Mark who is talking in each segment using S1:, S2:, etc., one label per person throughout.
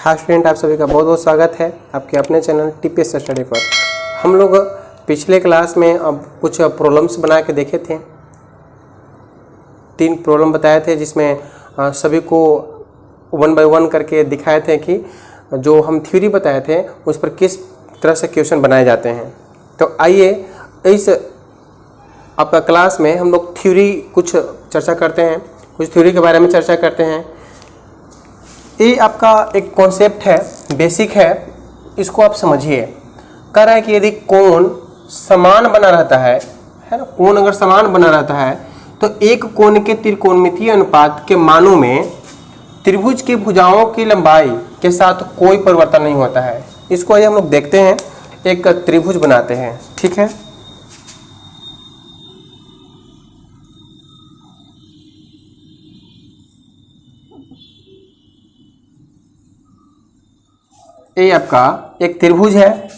S1: Hi student, आप सभी का बहुत बहुत स्वागत है आपके अपने चैनल टीपीएस स्टडी पर। हम लोग पिछले क्लास में अब कुछ प्रॉब्लम्स बना के देखे थे। 3 प्रॉब्लम बताए थे जिसमें सभी को 1 बाय 1 करके दिखाए थे कि जो हम थ्योरी बताए थे उस पर किस तरह से क्वेश्चन बनाए जाते हैं। तो आइए इस आपका क्लास में हम लोग थ्योरी कुछ चर्चा करते हैं, कुछ थ्योरी के बारे में चर्चा करते हैं। ये आपका एक कॉन्सेप्ट है, बेसिक है, इसको आप समझिए। कह रहा है कि यदि कोण समान बना रहता है ना, कोण अगर समान बना रहता है तो एक कोण के त्रिकोणमितीय अनुपात के मानों में त्रिभुज की भुजाओं की लंबाई के साथ कोई परिवर्तन नहीं होता है। इसको आइए हम लोग देखते हैं, एक त्रिभुज बनाते हैं, ठीक है। ये आपका एक त्रिभुज है,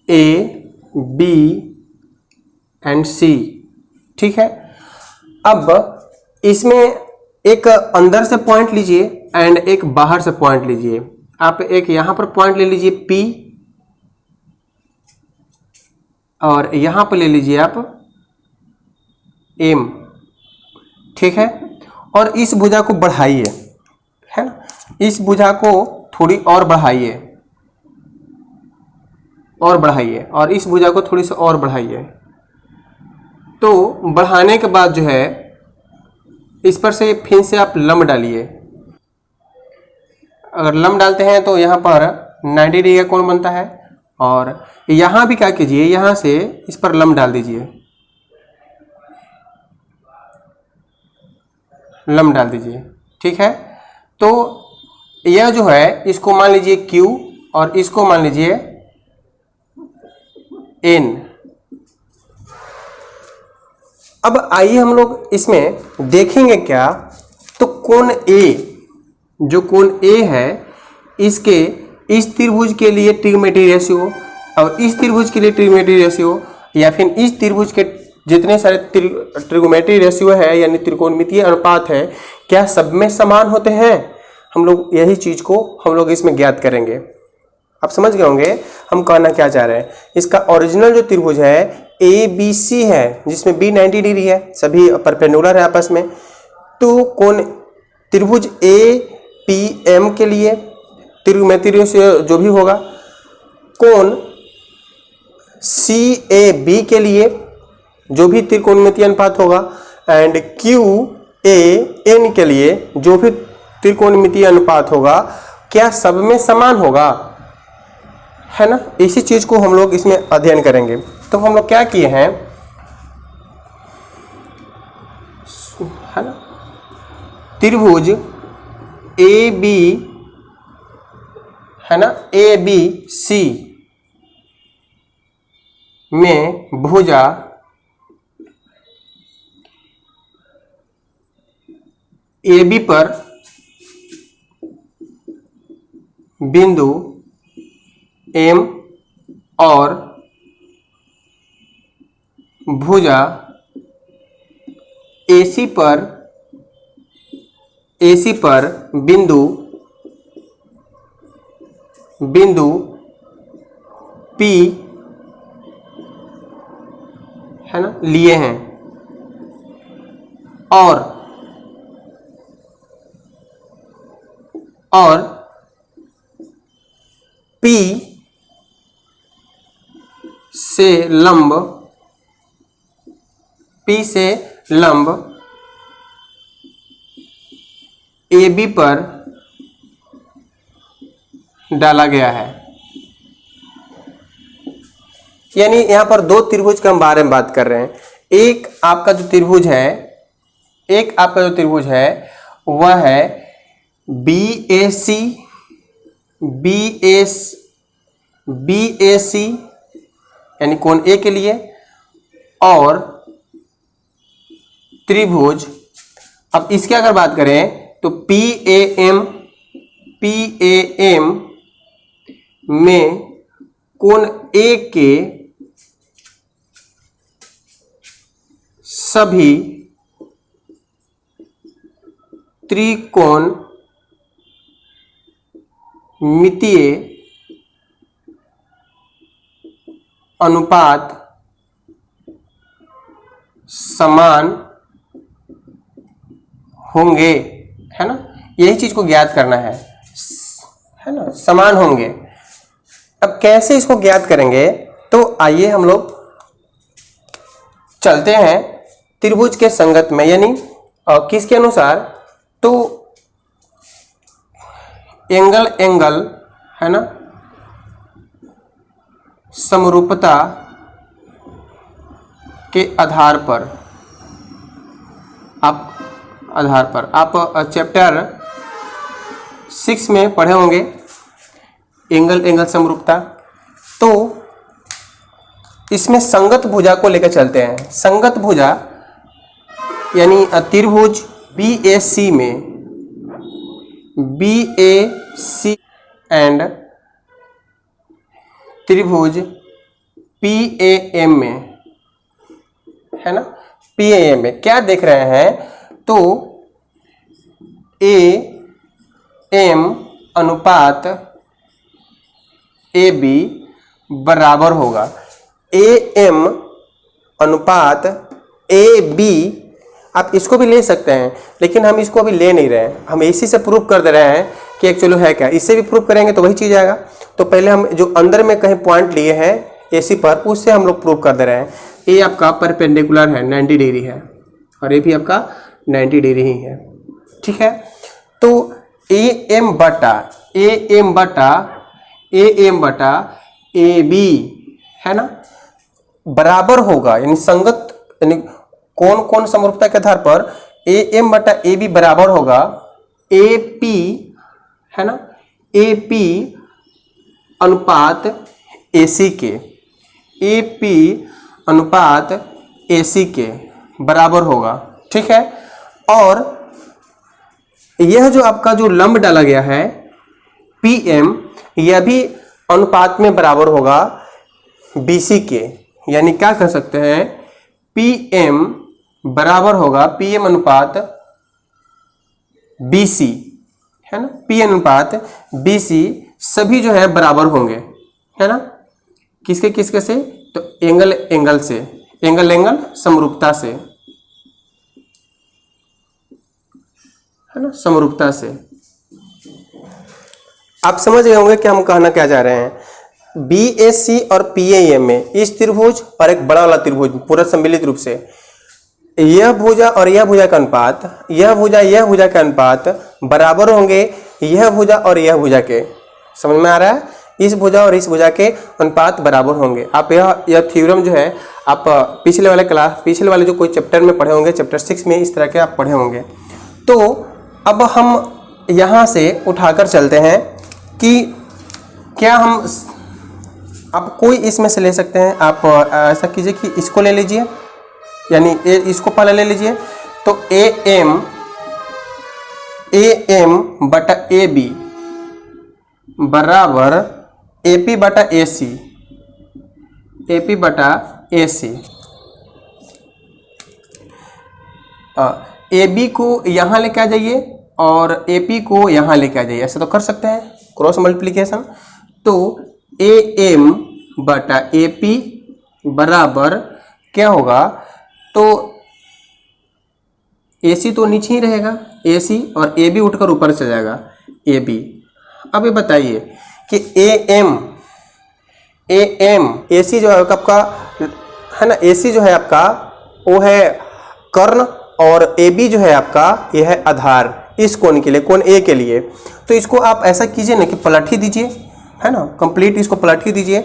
S1: ए बी एंड सी, ठीक है। अब इसमें एक अंदर से पॉइंट लीजिए एंड एक बाहर से पॉइंट लीजिए। आप एक यहां पर पॉइंट ले लीजिए P और यहां पर ले लीजिए आप M, ठीक है। और इस भुजा को बढ़ाइए, है ना, इस भुजा को थोड़ी और बढ़ाइए और इस भुजा को थोड़ी सी और बढ़ाइए। तो बढ़ाने के बाद जो है इस पर से फिर से आप लंब डालिए। अगर लंब डालते हैं तो यहाँ पर 90 डिग्री का कोण बनता है। और यहाँ भी क्या कीजिए, यहाँ से इस पर लंब डाल दीजिए, लंब डाल दीजिए, ठीक है। तो यह जो है इसको मान लीजिए Q और इसको मान लीजिए N। अब आइए हम लोग इसमें देखेंगे क्या, तो कोण A, जो कोण A है, इसके इस त्रिभुज के लिए ट्रिग्नोमेट्री रेशियो और इस त्रिभुज के लिए ट्रिग्नोमेट्री रेशियो, या फिर इस त्रिभुज के जितने सारे ट्रिग्नोमेट्री रेशियो है यानी त्रिकोणमितीय अनुपात है, क्या सब में समान होते हैं। हम लोग यही चीज को हम लोग इसमें ज्ञात करेंगे। आप समझ गए होंगे हम कहना क्या चाह रहे हैं। इसका ओरिजिनल जो त्रिभुज है ABC है, जिसमें B 90 डिग्री है, सभी परपेंडिकुलर है आपस में। तो कोण त्रिभुज APM के लिए त्रिकोणमितीय रेशियो जो भी होगा, कोण CAB के लिए जो भी त्रिकोणमितीय अनुपात होगा, एंड QAN के लिए जो भी त्रिकोणमितीय अनुपात होगा, क्या सब में समान होगा, है ना। इसी चीज को हम लोग इसमें अध्ययन करेंगे। तो हम लोग क्या किए हैं, है ना, त्रिभुज AB, है ना, ABC में भुजा AB पर बिंदु M और भुजा AC पर बिंदु P, है ना, लिए हैं। और P से लंब AB पर डाला गया है। यानी यहां पर 2 त्रिभुज के हम बारे में बात कर रहे हैं। एक आपका जो त्रिभुज है वह है BAC यानी कोण A के लिए, और त्रिभुज, अब इसकी अगर बात करें तो PAM में कोण A के सभी त्रिकोण मितीय अनुपात समान होंगे, है ना, यही चीज को ज्ञात करना है ना, समान होंगे। अब कैसे इसको ज्ञात करेंगे, तो आइए हम लोग चलते हैं त्रिभुज के संगत में, यानी किसके अनुसार, तो एंगल है ना, समरूपता के आधार पर आप चैप्टर 6 में पढ़े होंगे एंगल समरूपता। तो इसमें संगत भुजा को लेकर चलते हैं। संगत भुजा यानी त्रिभुज BAC में BAC एंड त्रिभुज PAM में, है ना, PAM में क्या देख रहे हैं, तो AM अनुपात AB बराबर होगा, AM अनुपात AB। आप इसको भी ले सकते हैं, लेकिन हम इसको अभी ले नहीं रहे हैं, हम इसी से प्रूफ कर दे रहे हैं कि एक्चुअली है क्या। इससे भी प्रूफ करेंगे तो वही चीज़ आएगा। तो पहले हम जो अंदर में कहीं पॉइंट लिए हैं AC पर, उससे हम लोग प्रूफ कर दे रहे हैं। ये आपका परपेंडिकुलर है, 90 डिग्री है, और ये भी आपका 90 डिग्री ही है, ठीक है। तो AM बटा AB, है ना, बराबर होगा, यानी संगत, यानी कौन कौन समरूपता के आधार पर AM बटा AB बराबर होगा AP, है ना, AP अनुपात AC के, AP अनुपात AC के बराबर होगा, ठीक है। और यह जो आपका जो लंब डाला गया है PM, यह भी अनुपात में बराबर होगा BC के, यानी क्या कर सकते हैं, PM बराबर होगा PM अनुपात BC, है ना, PM अनुपात BC सभी जो है बराबर होंगे, है ना, किसके किसके से, तो एंगल से, एंगल समरूपता से, है ना, समरूपता से। आप समझ गए होंगे कि हम कहना क्या चाह रहे हैं। BAC और PAM में इस त्रिभुज और एक बड़ा वाला त्रिभुज पूरा सम्मिलित रूप से यह भुजा और यह भुजा का अनुपात, यह भुजा का अनुपात बराबर होंगे यह भुजा और यह भुजा के। समझ में आ रहा है, इस भुजा और इस भुजा के अनुपात बराबर होंगे। आप यह थ्योरम जो है आप पिछले वाले जो कोई चैप्टर में पढ़े होंगे, चैप्टर 6 में इस तरह के आप पढ़े होंगे। तो अब हम यहाँ से उठाकर चलते हैं कि क्या हम, आप कोई इसमें से ले सकते हैं। आप ऐसा कीजिए कि इसको ले लीजिए, यानी इसको पहले ले लीजिए। तो AM बटा AB बराबर AP बटा AC, AP बटा AC। AB को यहाँ लेके आ जाइए और AP को यहाँ लेके आ जाइए, ऐसे तो कर सकते हैं क्रॉस मल्टीप्लिकेशन। तो AM बटा AP बराबर क्या होगा, तो AC तो नीचे ही रहेगा AC, और AB उठकर ऊपर चला जाएगा AB। अब ये बताइए कि AM AC जो है आपका, है ना, AC जो है आपका वो है कर्ण, और AB जो है आपका यह है आधार इस कोण के लिए, कोण A के लिए। तो इसको आप ऐसा कीजिए ना कि पलट ही दीजिए, है ना, कंप्लीट इसको पलट ही दीजिए।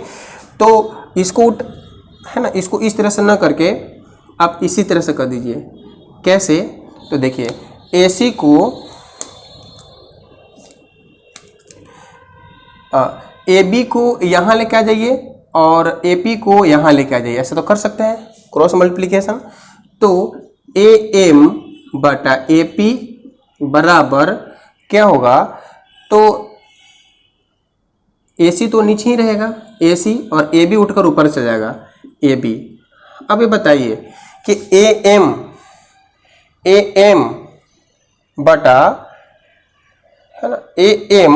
S1: तो इसको, है ना, इसको इस तरह से ना करके आप इसी तरह से कर दीजिए। कैसे, तो देखिए AC को AB को यहाँ लेके आ जाइए और AP को यहाँ लेके आ जाइए, ऐसे तो कर सकते हैं क्रॉस मल्टीप्लिकेशन। तो AM बटा AP बराबर क्या होगा, तो AC तो नीचे ही रहेगा AC, और AB उठकर ऊपर चला जाएगा AB। अब ये बताइए कि AM बटा, है ना, AM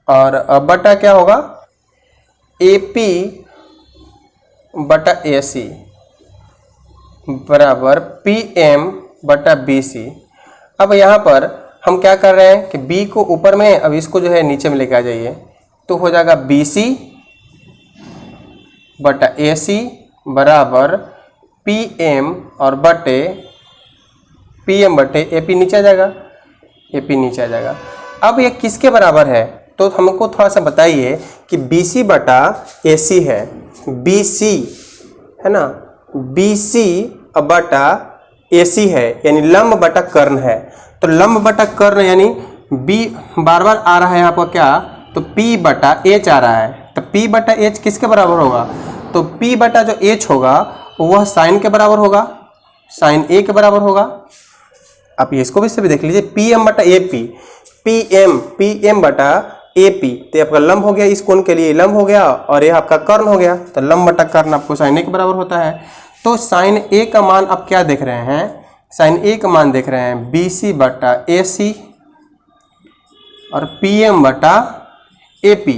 S1: और बटा क्या होगा, AP बटा AC बराबर PM बटा BC। अब यहाँ पर हम क्या कर रहे हैं कि B को ऊपर में, अब इसको जो है नीचे में लेके आ जाइए, तो हो जाएगा BC बटा AC बराबर PM और बटे PM बटे AP नीचे आ जाएगा, AP नीचे आ जाएगा। अब ये किसके बराबर है, तो हमको थोड़ा सा बताइए कि BC बटा AC है, BC है ना, BC बटा AC है, यानी लंब बटा कर्ण है। तो लंब बटा कर्ण यानी B बार बार आ रहा है आपका क्या, तो P बटा H आ रहा है, तो P बटा H किसके बराबर होगा, तो P बटा जो H होगा वह साइन के बराबर होगा, साइन A के बराबर होगा। आप इसको भी से देख लीजिए, PM बटा AP, PM बटा AP, तो आपका लंब हो गया, इस कोण के लिए लंब हो गया और ये आपका कर्ण हो गया, तो लंब बटा कर्ण आपको साइन A के बराबर होता है। तो साइन A का मान आप क्या देख रहे हैं, साइन A का मान देख रहे हैं BC बटा AC और PM बटा AP।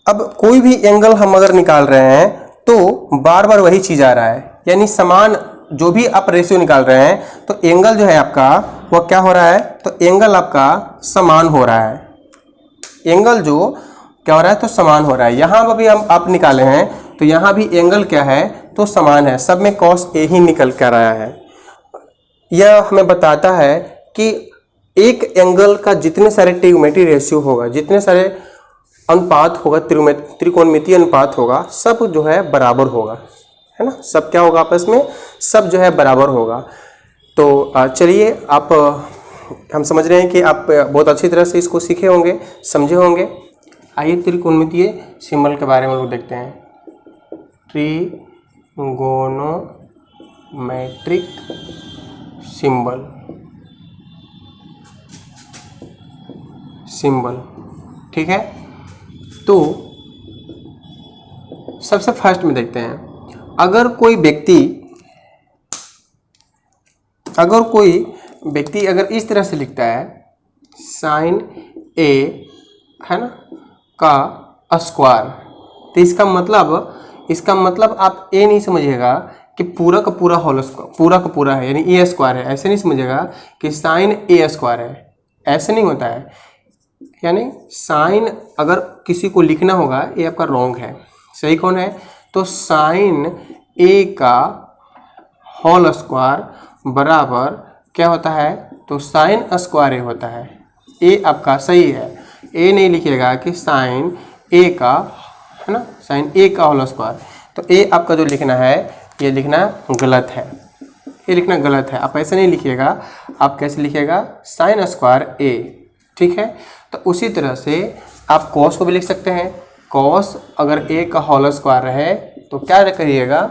S1: अब कोई भी एंगल हम अगर निकाल रहे हैं तो बार बार वही चीज़ आ रहा है, यानी समान जो भी आप रेशियो निकाल रहे हैं तो एंगल जो है आपका वो क्या हो रहा है, तो एंगल आपका समान हो रहा है, एंगल जो क्या हो रहा है तो समान हो रहा है। यहाँ पर भी हम आप निकाले हैं तो यहाँ भी एंगल क्या है तो समान है, सब में cos A ही निकल कर आया है। यह हमें बताता है कि एक एंगल का जितने सारे ट्रिग्नोमेट्री रेशियो होगा, जितने सारे अनुपात होगा, त्रिकोणमितीय अनुपात होगा, सब जो है बराबर होगा, है ना, सब क्या होगा आपस में, सब जो है बराबर होगा। तो चलिए आप, हम समझ रहे हैं कि आप बहुत अच्छी तरह से इसको सीखे होंगे, समझे होंगे। आइए त्रिकोणमितीय सिंबल के बारे में लोग देखते हैं। ट्रिगोनोमेट्रिक सिंबल, ठीक है। तो सबसे फर्स्ट में देखते हैं, अगर कोई व्यक्ति अगर इस तरह से लिखता है साइन A है ना का स्क्वायर, तो इसका मतलब आप A नहीं समझिएगा कि पूरा का पूरा होल स्क्वायर, पूरा का पूरा है यानी A स्क्वायर है, ऐसे नहीं समझिएगा कि साइन A स्क्वायर है, ऐसे नहीं होता है। यानी साइन अगर किसी को लिखना होगा, ये आपका रॉन्ग है, सही कौन है, तो साइन A का होल स्क्वायर बराबर क्या होता है, तो साइन स्क्वायर A होता है। A आपका सही है, A नहीं लिखिएगा कि साइन A का, है ना, साइन A का होल स्क्वायर, तो A आपका जो लिखना है ये लिखना गलत है, ये लिखना गलत है। आप ऐसे नहीं लिखिएगा, आप कैसे लिखिएगा, साइन स्क्वायर A, ठीक है। तो उसी तरह से आप कॉस को भी लिख सकते हैं, कॉस अगर A का होल स्क्वायर रहे तो क्या करिएगा,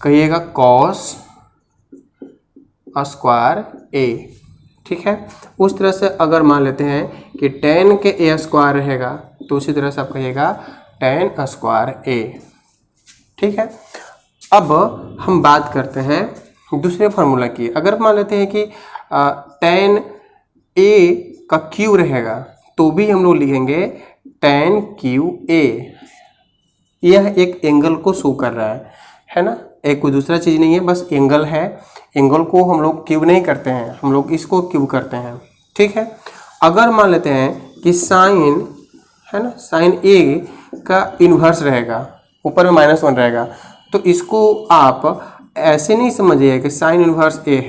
S1: कहिएगा कॉस स्क्वायर A, ठीक है। उस तरह से अगर मान लेते हैं कि टेन के A स्क्वायर रहेगा तो उसी तरह से आप कहिएगा टेन स्क्वायर A, ठीक है। अब हम बात करते हैं दूसरे फार्मूला की। अगर मान लेते हैं कि टेन A का क्यू रहेगा तो भी हम लोग लिखेंगे टेन क्यू A। यह एक एंगल को शो कर रहा है ना, एक कोई दूसरा चीज़ नहीं है, बस एंगल है। एंगल को हम लोग क्यूब नहीं करते हैं, हम लोग इसको क्यूब करते हैं, ठीक है। अगर मान लेते हैं कि साइन, है ना, साइन A का इन्वर्स रहेगा, ऊपर में -1 रहेगा, तो इसको आप ऐसे नहीं समझिए कि साइन इन्वर्स A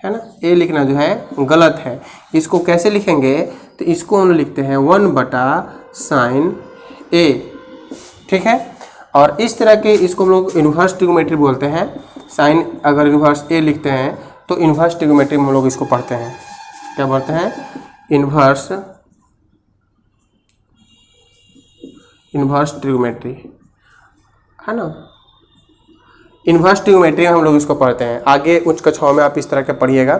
S1: है ना, A लिखना जो है गलत है। इसको कैसे लिखेंगे, तो इसको हम लिखते हैं 1 बटा साइन A, ठीक है। और इस तरह के इसको हम लोग इन्वर्स ट्रिग्नोमेट्री बोलते हैं। साइन अगर इन्वर्स A लिखते हैं तो इन्वर्स ट्रिग्नोमेट्री में हम लोग इसको पढ़ते हैं, क्या पढ़ते हैं, इन्वर्स ट्रिग्नोमेट्री, है ना, इन्वर्स ट्रिग्नोमेट्री हम लोग इसको पढ़ते हैं। आगे उच्च कक्षाओं में आप इस तरह के पढ़िएगा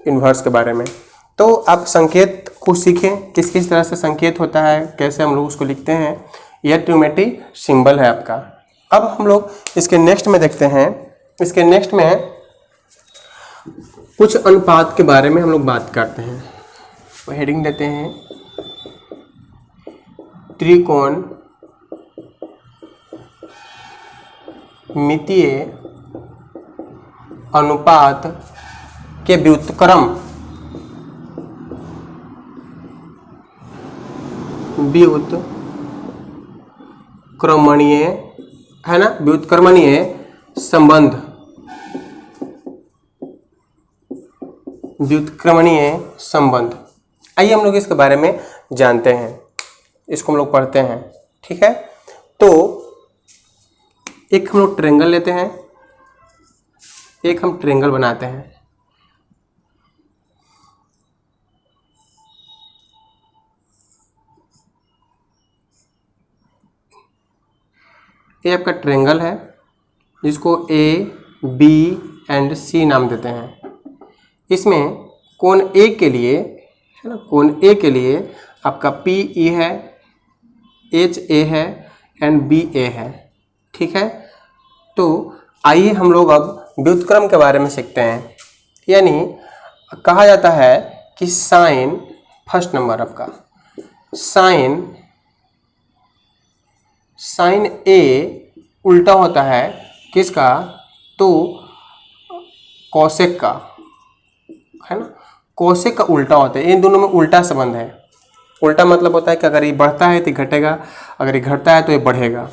S1: इन्वर्स के बारे में। तो आप संकेत को सीखें, किस किस तरह से संकेत होता है, कैसे हम लोग उसको लिखते हैं। यह ट्रिग्नोमेट्री सिंबल है आपका। अब हम लोग इसके नेक्स्ट में देखते हैं, इसके नेक्स्ट में कुछ अनुपात के बारे में हम लोग बात करते हैं। तो हेडिंग देते हैं त्रिकोण मितीय अनुपात के व्युत्क्रमणीय है ना, व्युत्क्रमणीय संबंध, व्युत्क्रमणीय संबंध। आइए हम लोग इसके बारे में जानते हैं, इसको हम लोग पढ़ते हैं। ठीक है, तो एक हम लोग ट्रायंगल लेते हैं, एक हम ट्रायंगल बनाते हैं। ये आपका ट्रायंगल है जिसको ए बी एंड सी नाम देते हैं। इसमें कोण ए के लिए है ना, कोण ए के लिए आपका पी ई है, एच ए है एंड बी ए है। ठीक है, तो आइए हम लोग अब व्युत्क्रम के बारे में सीखते हैं। यानी कहा जाता है कि साइन, फर्स्ट नंबर आपका साइन ए उल्टा होता है किसका, तो कोसेक का, है ना, कोसेक का उल्टा होता है। इन दोनों में उल्टा संबंध है। उल्टा मतलब होता है कि अगर ये बढ़ता है तो घटेगा, अगर ये घटता है तो ये बढ़ेगा,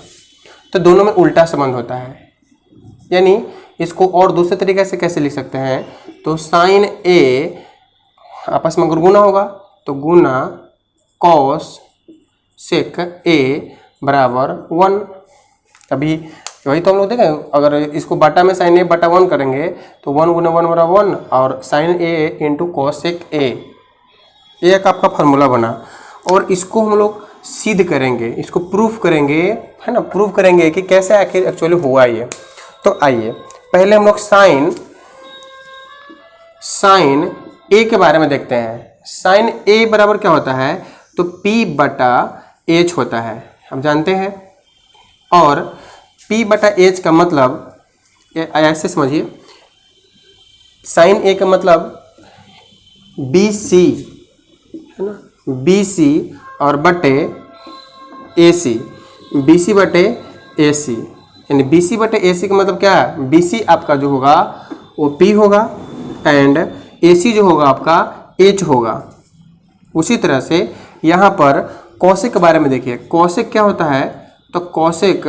S1: तो दोनों में उल्टा संबंध होता है। यानी इसको और दूसरे तरीके से कैसे लिख सकते हैं, तो साइन ए आपस में अगर गुना होगा तो गुना कॉस सेक ए बराबर 1। अभी वही तो हम लोग देखें, अगर इसको बटा में साइन ए बटा 1 करेंगे तो 1 गुना 1 बराबर 1 और साइन ए इंटू कॉस सेक ए, एक आपका फार्मूला बना। और इसको हम लोग सिद्ध करेंगे, इसको प्रूफ करेंगे, है ना, प्रूफ करेंगे कि कैसे आखिर एक्चुअली हुआ ये। तो आइए पहले हम लोग साइन ए के बारे में देखते हैं। साइन ए बराबर क्या होता है, तो P बटा एच होता है, हम जानते हैं। और P बटा एच का मतलब ऐसे समझिए, साइन ए का मतलब BC है ना, BC और बटे AC, BC बटे AC, यानी BC बटे AC का मतलब क्या है, BC आपका जो होगा वो P होगा एंड AC जो होगा आपका H होगा। उसी तरह से यहाँ पर कोसेक के बारे में देखिए, कोसेक क्या होता है, तो कोसेक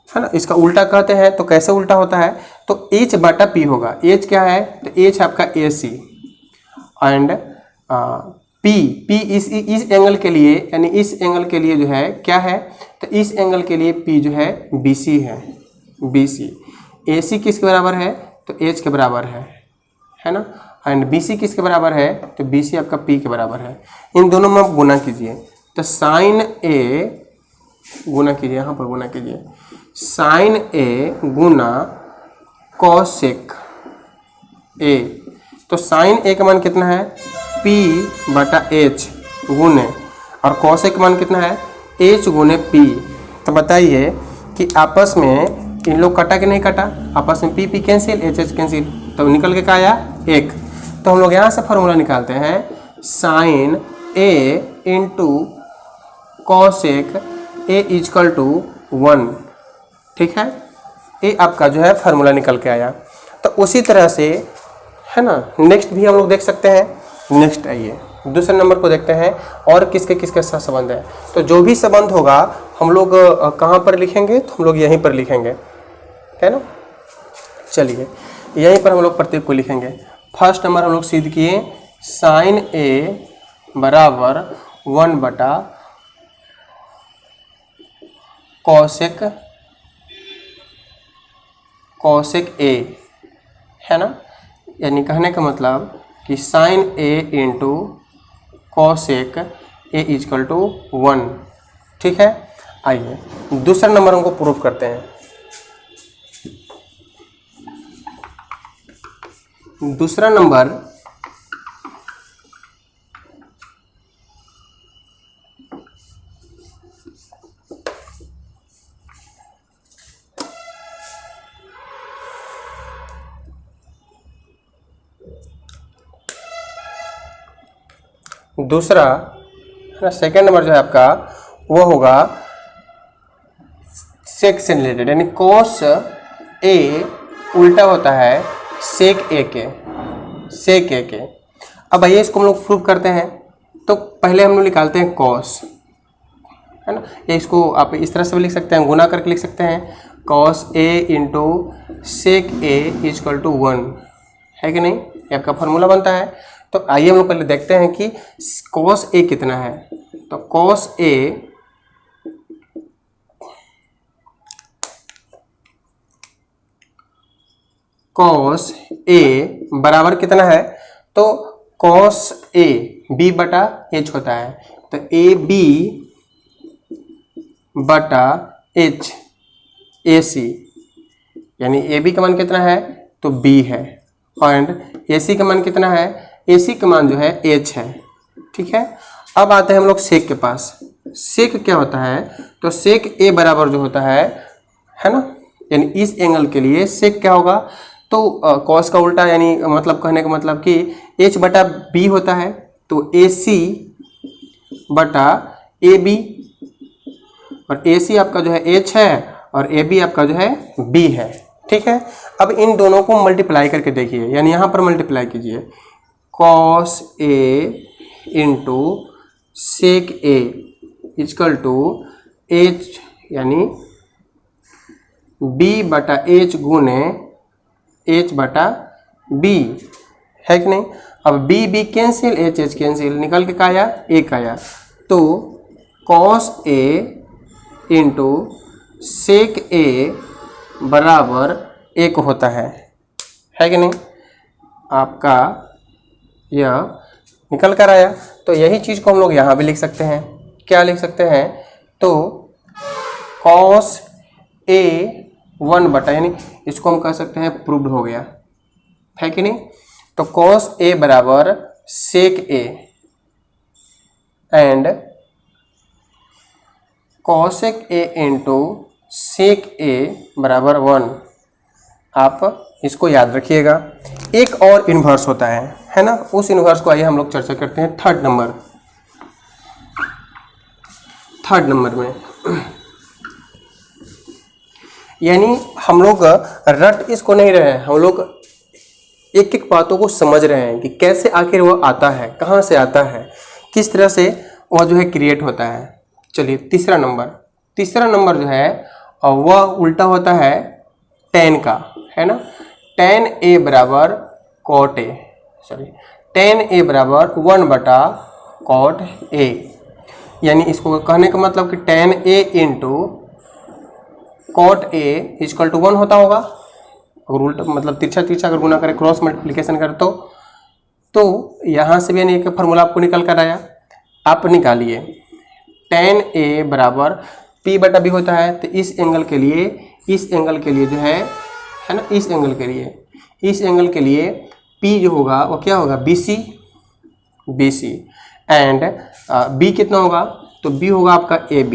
S1: है ना, इसका उल्टा कहते हैं। तो कैसे उल्टा होता है, तो H बटा P होगा। H क्या है, तो H आपका AC एंड P इस एंगल के लिए, यानी इस एंगल के लिए जो है क्या है, तो इस एंगल के लिए P जो है BC है, BC। AC किसके बराबर है, तो H के बराबर है ना, एंड BC किसके बराबर है, तो BC आपका P के बराबर है। इन दोनों में आप गुना कीजिए, तो साइन ए गुना कीजिए, यहाँ पर गुना कीजिए, साइन ए गुना कोसेक ए। तो साइन ए का मान कितना है, P बटा H गुने, और कोसेक का मान कितना है, H गुने P। तो बताइए कि आपस में इन लोग कटा कि नहीं कटा, आपस में P कैंसिल, H कैंसिल, तो निकल के क्या आया 1। तो हम लोग यहाँ से फार्मूला निकालते हैं, sine A into cosec A is equal to 1। ठीक है, ये आपका जो है फार्मूला निकल के आया। तो उसी तरह से है ना, नेक्स्ट भी हम लोग देख सकते हैं। नेक्स्ट आइए दूसरे नंबर को देखते हैं, और किसके किसके साथ संबंध है। तो जो भी संबंध होगा हम लोग कहाँ पर लिखेंगे, तो हम लोग यहीं पर लिखेंगे, है ना। चलिए यहीं पर हम लोग प्रत्येक को लिखेंगे। फर्स्ट नंबर हम लोग सिद्ध किए, साइन ए बराबर 1 बटा कोसेक ए, है ना। यानी कहने का मतलब कि sine a into cosec a is equal to 1। ठीक है, आइए दूसरा नंबर हमको प्रूफ करते हैं। दूसरा नंबर ना। सेकेंड नंबर जो है आपका वो होगा सेक से रिलेटेड, यानी कॉस ए उल्टा होता है सेक ए के, सेक ए के। अब आइए इसको हम लोग प्रूव करते हैं। तो पहले हम लोग निकालते हैं कॉस, है ना। या इसको आप इस तरह से भी लिख सकते हैं, गुना करके लिख सकते हैं, cos a into sec a is equal to 1, है कि नहीं। ये आपका फॉर्मूला बनता है। तो आइए हम लोग पहले देखते हैं कि कॉस ए कितना है। तो कॉस ए बराबर कितना है। तो कॉस ए बी बटा एच होता है। तो ए बी बटा एच ए सी, यानी ए बी का मान कितना है तो बी है, एंड ए सी का मान कितना है, ए सी का मान जो है एच है। ठीक है। अब आते हैं हम लोग सेक के पास। सेक क्या होता है, तो सेक ए बराबर जो होता है ना, यानी इस एंगल के लिए सेक क्या होगा, तो कॉस का उल्टा, यानी मतलब कहने का मतलब कि एच बटा बी होता है। तो ए सी बटा ए बी, और ए सी आपका जो है एच है और ए बी आपका जो है बी है। ठीक है। अब इन दोनों को मल्टीप्लाई करके देखिए, यानी यहाँ पर मल्टीप्लाई कीजिए, cos a into sec a is equal to h, यानी बी बटा एच गुने एच बटा बी, है कि नहीं। अब b b cancel, h h cancel, निकल के क्या आया, एक आया। तो cos a into sec A बराबर 1 होता है कि नहीं। आपका यह निकल कर आया। तो यही चीज़ को हम लोग यहाँ भी लिख सकते हैं। क्या लिख सकते हैं, तो कॉस ए 1 बटा, यानी इसको हम कह सकते हैं प्रूव्ड हो गया, है कि नहीं। तो कॉस ए बराबर sec A and cosec A into sec A बराबर 1। आप इसको याद रखिएगा। एक और इन्वर्स होता है ना। उस इन्वर्स को आइए हम लोग चर्चा करते हैं थर्ड नंबर में। यानी हम लोग रट इसको नहीं रहे हैं, हम लोग एक एक बातों को समझ रहे हैं कि कैसे आखिर वो आता है, कहाँ से आता है, किस तरह से वह जो है क्रिएट होता है। चलिए तीसरा नंबर जो है वह उल्टा होता है tan का, है ना। tan a बराबर cot a, tan a बराबर 1 बटा cot a, यानी इसको कहने का मतलब कि tan a into cot a is equal to 1 होता होगा। अगर उल्टा मतलब तिरछा अगर गुना करें, क्रॉस मल्टीप्लिकेशन करें तो यहाँ से भी यानी एक फार्मूला आपको निकल कर आया। आप निकालिए tan a बराबर p बटा b होता है। तो इस एंगल के लिए जो है ना, इस एंगल के लिए p जो होगा वो क्या होगा, BC एंड b कितना होगा, तो b होगा आपका AB।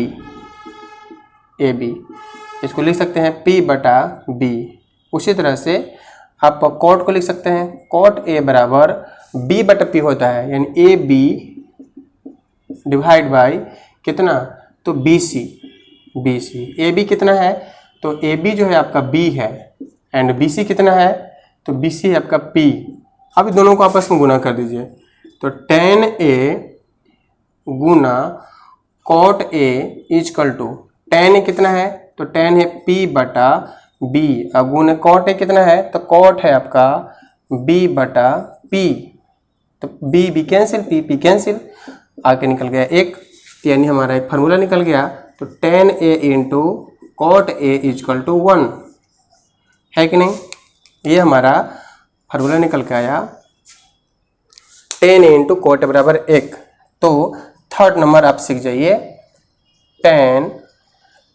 S1: इसको लिख सकते हैं p बटा b। उसी तरह से आप cot को लिख सकते हैं, cot a बराबर b बटा p होता है, यानी AB डिवाइड बाई कितना, तो BC। AB कितना है, तो AB जो है आपका B है एंड BC कितना है, तो BC है आपका P। अब दोनों को आपस में गुना कर दीजिए। तो tan A गुना cot A is equal to tan A कितना है, तो tan है P बटा B। अब गुने cot A कितना है, तो cot है आपका B बटा P। तो B कैंसिल, P कैंसिल, आगे निकल गया 1, यानी हमारा एक फार्मूला निकल गया। तो tan A into cot A is equal to 1, है कि नहीं। ये हमारा फार्मूला निकल के आया, tan A into cot A बराबर 1। तो थर्ड नंबर आप सीख जाइए, tan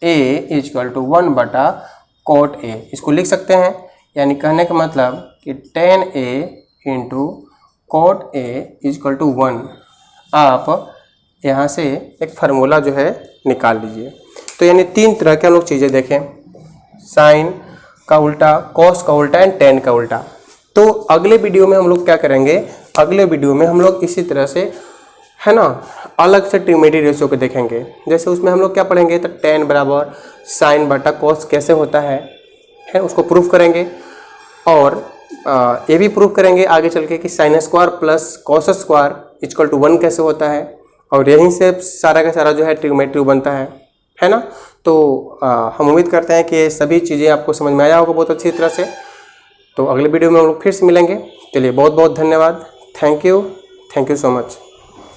S1: A इजकल टू 1 बटा cot A। इसको लिख सकते हैं, यानी कहने का मतलब कि tan A into cot A is equal to 1। आप यहाँ से एक फार्मूला जो है निकाल लीजिए। तो यानी 3 तरह के हम लोग चीज़ें देखें, साइन का उल्टा, कॉस का उल्टा एंड tan का उल्टा। तो अगले वीडियो में हम लोग क्या करेंगे, अगले वीडियो में हम लोग इसी तरह से है ना, अलग से ट्रिग्नोमेट्री रेशियो को देखेंगे। जैसे उसमें हम लोग क्या पढ़ेंगे, तो tan बराबर साइन बटा कॉस कैसे होता है उसको प्रूफ करेंगे। और ये भी प्रूफ करेंगे आगे चल के कि sine square plus cos square equal to 1 कैसे होता है। और यहीं से सारा का सारा जो है ट्रिग्नोमेट्री बनता है ना। तो हम उम्मीद करते हैं कि ये सभी चीज़ें आपको समझ में आया होगा बहुत अच्छी तरह से। तो अगले वीडियो में हम लोग फिर से मिलेंगे। चलिए बहुत बहुत धन्यवाद। Thank you so much.